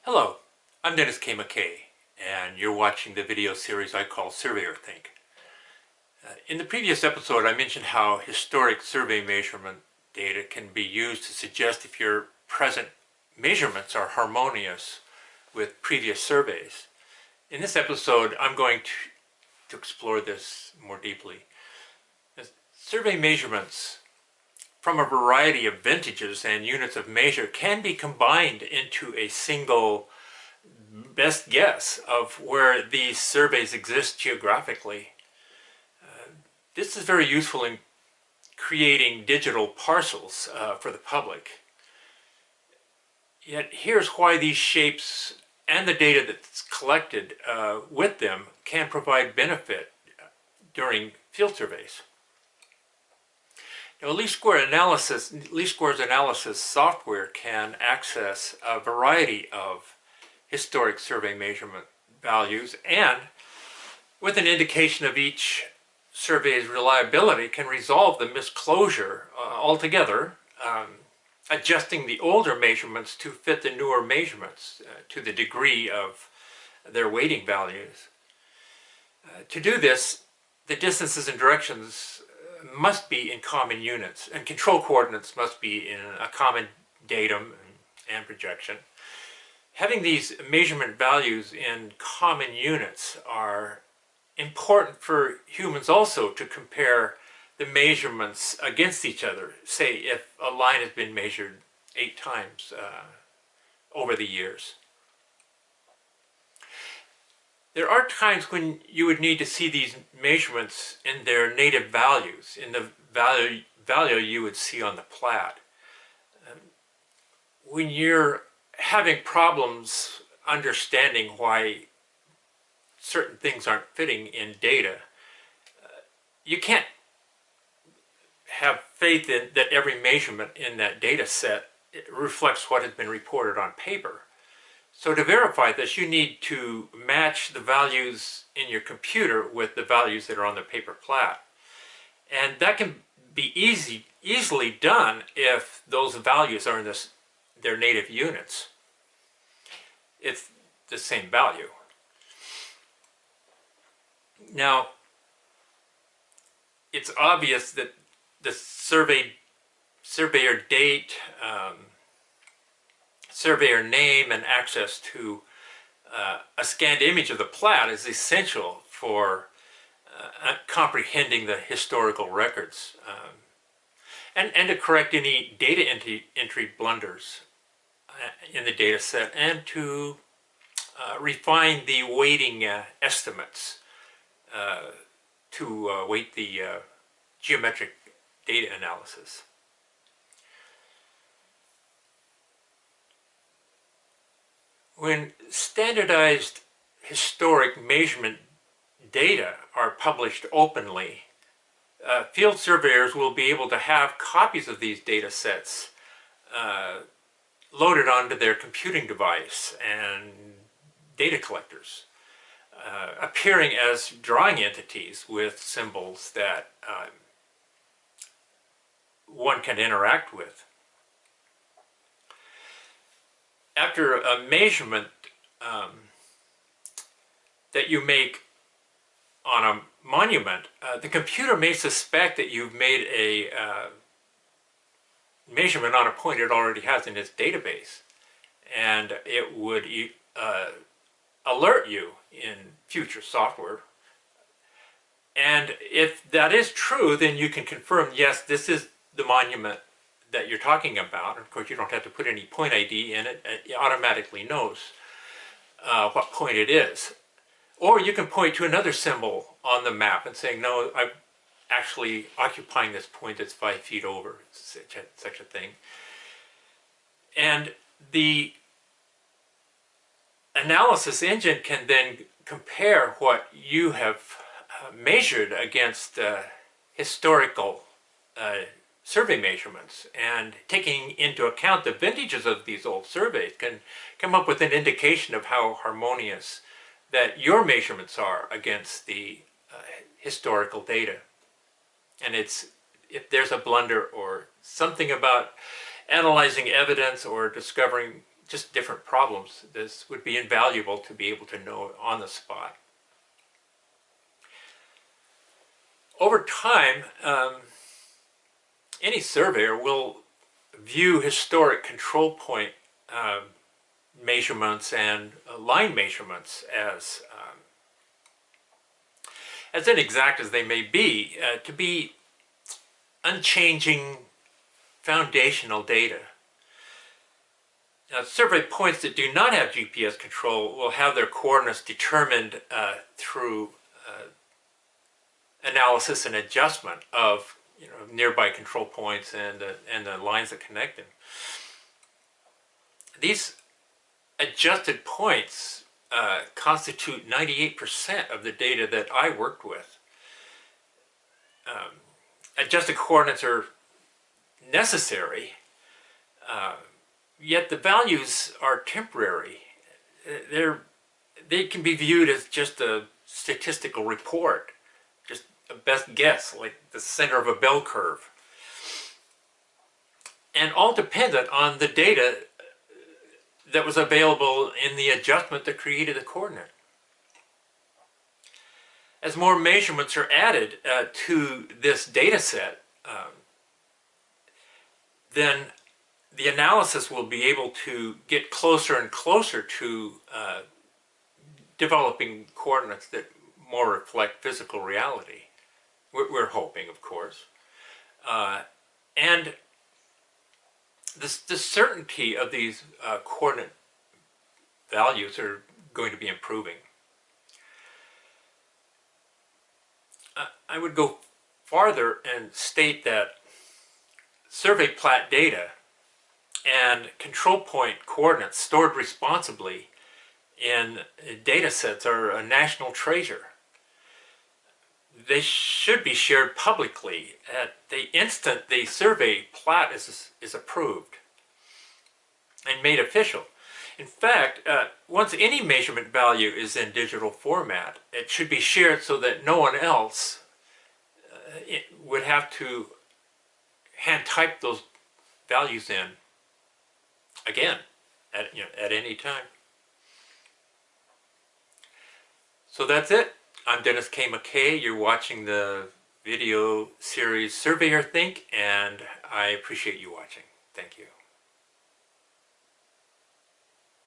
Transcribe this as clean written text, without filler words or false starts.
Hello, I'm Dennis K. McKay, and you're watching the video series I call SurveyorThink. In the previous episode, I mentioned how historic survey measurement data can be used to suggest if your present measurements are harmonious with previous surveys. In this episode, I'm going to explore this more deeply. Survey measurements from a variety of vintages and units of measure can be combined into a single best guess of where these surveys exist geographically. This is very useful in creating digital parcels for the public. Yet here's why these shapes and the data that's collected with them can provide benefit during field surveys. Now, least squares analysis software can access a variety of historic survey measurement values, and with an indication of each survey's reliability can resolve the misclosure altogether, adjusting the older measurements to fit the newer measurements to the degree of their weighting values. To do this, the distances and directions must be in common units, and control coordinates must be in a common datum and projection. Having these measurement values in common units are important for humans also to compare the measurements against each other. Say if a line has been measured 8 times over the years. There are times when you would need to see these measurements in their native values, in the value you would see on the plat. When you're having problems understanding why certain things aren't fitting in data, you can't have faith in that every measurement in that data set reflects what has been reported on paper. So to verify this, you need to match the values in your computer with the values that are on the paper plat. And that can be easily done if those values are in their native units. It's the same value. Now, it's obvious that the surveyor date, surveyor name, and access to a scanned image of the plat is essential for comprehending the historical records and to correct any data entry blunders in the data set, and to refine the weighting estimates to weight the geometric data analysis. When standardized historic measurement data are published openly, field surveyors will be able to have copies of these data sets loaded onto their computing device and data collectors, appearing as drawing entities with symbols that one can interact with. After a measurement that you make on a monument, the computer may suspect that you've made a measurement on a point it already has in its database, and it would alert you in future software. And if that is true, then you can confirm, yes, this is the monument that you're talking about. Of course, you don't have to put any point ID in it. It automatically knows what point it is. Or you can point to another symbol on the map and saying, no, I'm actually occupying this point that's 5 feet over, such a thing. And the analysis engine can then compare what you have measured against historical survey measurements, and taking into account the vintages of these old surveys can come up with an indication of how harmonious that your measurements are against the historical data. And if there's a blunder or something about analyzing evidence or discovering just different problems, this would be invaluable to be able to know on the spot. Over time, any surveyor will view historic control point measurements and line measurements as inexact as they may be, to be unchanging foundational data. Now, survey points that do not have GPS control will have their coordinates determined through analysis and adjustment of nearby control points and the lines that connect them. These adjusted points constitute 98% of the data that I worked with. Adjusted coordinates are necessary, yet the values are temporary. They can be viewed as just a statistical report, just a best guess, like the center of a bell curve, and all dependent on the data that was available in the adjustment that created the coordinate. As more measurements are added to this data set, then the analysis will be able to get closer and closer to developing coordinates that more reflect physical reality. We're hoping, of course. And the certainty of these coordinate values are going to be improving. I would go farther and state that survey plat data and control point coordinates stored responsibly in data sets are a national treasure. They should be shared publicly at the instant the survey plat is approved and made official. In fact, once any measurement value is in digital format, it should be shared so that no one else would have to hand type those values in again at any time. So that's it. I'm Dennis K. McKay. You're watching the video series SurveyorThink, and I appreciate you watching. Thank you.